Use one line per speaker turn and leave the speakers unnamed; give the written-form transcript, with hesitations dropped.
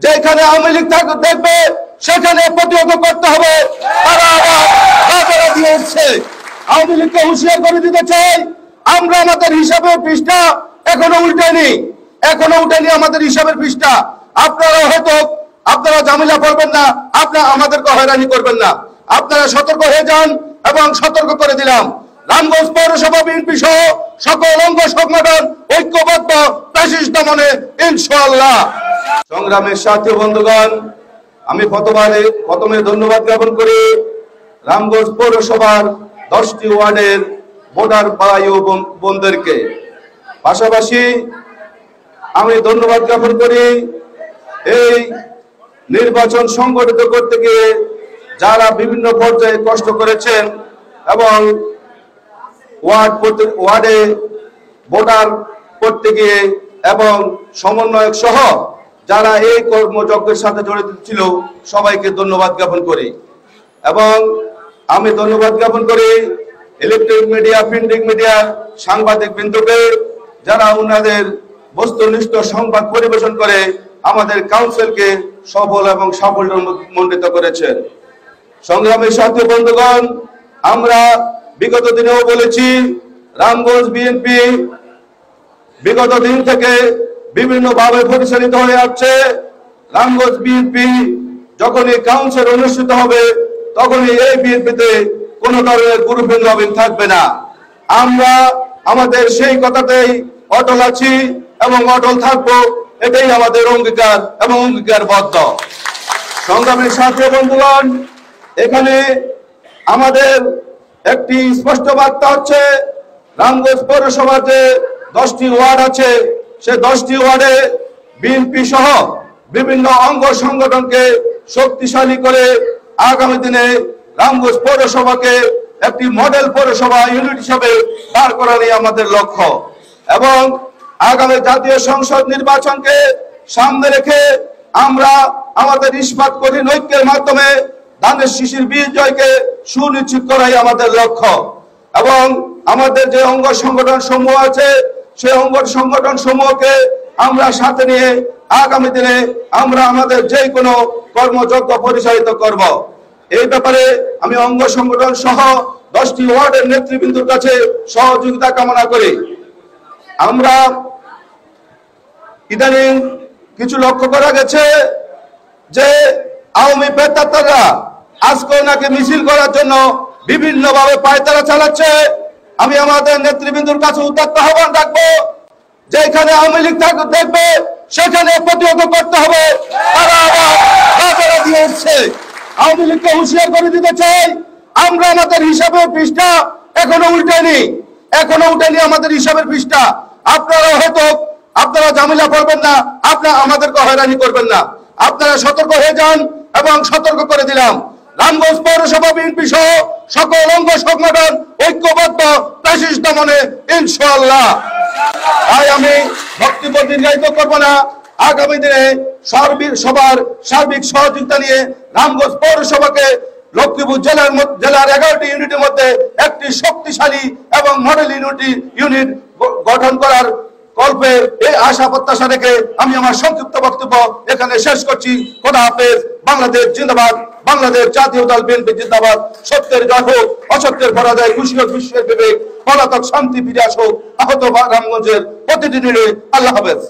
যেখানে আওয়ামী লীগ দেখবে সেখানে প্রতিহত করতে হবে। তারা আবার দিয়ে উঠছে। আওয়ামী লীগকে হুঁশিয়ার করে দিতে চাই, আমরা আমাদের হিসাবের পৃষ্ঠা এখনো উল্টাইনি, আমাদের হিসাবের পৃষ্ঠা। আপনারা ঝামেলা করবেন না, আপনারা আমাদেরকে হয়রানি করবেন না। আপনারা সতর্ক হয়ে যান এবং সতর্ক করে দিলাম, রামগঞ্জ পৌরসভা বিএনপি সহ সকল অঙ্গ সংগঠন ঐক্যবদ্ধ ফ্যাসিস্ট দমনে ইনশাআল্লাহ। সংগ্রামের সাথী বন্ধুগণ, আমি প্রথমে ধন্যবাদ জ্ঞাপন করি রামগঞ্জ পৌরসভার 10টি ওয়ার্ডের ভোটার ভাই ও বোনদেরকে। পাশাপাশি আমি ধন্যবাদ জ্ঞাপন করি এই নির্বাচন সংগঠিত করতে গিয়ে যারা বিভিন্ন পর্যায়ে কষ্ট করেছেন এবং ওয়ার্ডে ভোটার করতে গিয়ে এবং সমন্বয়ক সহ যারা এই কর্মযজ্ঞের সাথে জড়িত ছিল সবাইকে ধন্যবাদ জ্ঞাপন করি। এবং আমি ধন্যবাদ জ্ঞাপন করি ইলেকট্রনিক মিডিয়া, প্রিন্টিং মিডিয়া, সাংবাদিক বৃন্দকে, যারা ওনাদের বস্তুনিষ্ঠ সংবাদ পরিবেশন করে আমাদের কাউন্সিলকে সফল এবং সাফল্যমণ্ডিত করেছেন। সংগ্রামের সাথী বন্ধুগণ, আমরা বিগত দিনেও বলেছি রামগঞ্জ বিএনপি বিগত দিন থেকে বিভিন্নভাবে পরিচালিত হয়ে আসছে। রামগঞ্জ বিএনপি যখনই কাউন্সিল অনুষ্ঠিত হবে তখনই এই বিএনপিতে কোন ধরনের গ্রুপিং থাকবে না। আমরা আমাদের সেই কথাতেই অটল আছি এবং অটল থাকবো, এটাই আমাদের অঙ্গীকার এবং অঙ্গীকারবদ্ধ। সংগ্রামের সাথী বন্ধুগণ, এখানে আমাদের একটি স্পষ্ট বার্তা হচ্ছে, রামগঞ্জ পৌরসভার যে 10টি ওয়ার্ড আছে সে 10টি ওয়ার্ডে বিএনপি সহ বিভিন্ন অঙ্গ সংগঠনকে শক্তিশালী করে আগামী দিনে রামগঞ্জ পৌরসভাকে একটি মডেল পৌরসভা ইউনিট হিসেবে দাঁড় করানোই আমাদের লক্ষ্য। এবং আগামী জাতীয় সংসদ নির্বাচনকে সামনে রেখে আমরা আমাদের ইস্পাত কঠিন ঐক্যের মাধ্যমে ধানের শীষের বিজয়কে সুনিশ্চিত করাই আমাদের লক্ষ্য। এবং আমাদের যে অঙ্গ সংগঠন সমূহ আছে সেই অঙ্গ সংগঠন সমূহকে আমরা সাথে নিয়ে আগামী দিনে আমরা আমাদের যে কোনো কর্মযজ্ঞ পরিচালিত করব। এই ব্যাপারে আমি অঙ্গ সংগঠন সহ 10টি ওয়ার্ডের নেতৃবৃন্দর কাছে সহযোগিতা কামনা করি। আমরা ইদানিং কিছু লক্ষ্য করা গেছে যে আওয়ামী পেতাত্তারা আজকে নাকি মিছিল করার জন্য বিভিন্নভাবে পায়তারা চালাচ্ছে। আমি আমাদের নেতৃবৃন্দর কাছে উদাত্ত আহ্বান রাখবো, যেখানে আওয়ামী লীগ দেখবে সেখানে প্রতিহত করতে হবে। তারা আবার দিয়ে উঠছে। আওয়ামী লীগকে হুঁশিয়ার করে দিতে চাই, আমরা আমাদের হিসাবের পৃষ্ঠা এখনো উল্টাইনি, আমাদের হিসাবের পৃষ্ঠা। আপনারা ঝামেলা করবেন না, আপনারা আমাদেরকে হয়রানি করবেন না। আপনারা সতর্ক হয়ে যান এবং সতর্ক করে দিলাম, রামগঞ্জ পৌরসভা বিএনপি সহ সকল অঙ্গ সংগঠন ঐক্যবদ্ধ ফ্যাসিস্ট দমনে ইনশাআল্লাহ। তাই আমি বক্তব্য দীর্ঘায়িত করব না। আগামী দিনে সবার সার্বিক সহযোগিতা নিয়ে রামগঞ্জ পৌরসভাকে লক্ষ্মীপুর জেলার 11টি ইউনিটের মধ্যে একটি শক্তিশালী এবং মডেল ইউনিট গঠন করার কল্পে এই আশা প্রত্যাশা রেখে আমি আমার সংক্ষিপ্ত বক্তব্য এখানে শেষ করছি। খোদা হাফেজ। বাংলাদেশ জিন্দাবাদ। বাংলাদেশ জাতীয় দল বিএনপি জিন্দাবাদ। সত্যের জয় হোক, অসত্যের পরাজয়, খুশি হোক বিশ্বের বিবেক, পলাতক শান্তি ফিরে আসুক। আহত রামগঞ্জের প্রতিটি নিরে। আল্লাহ হাফেজ।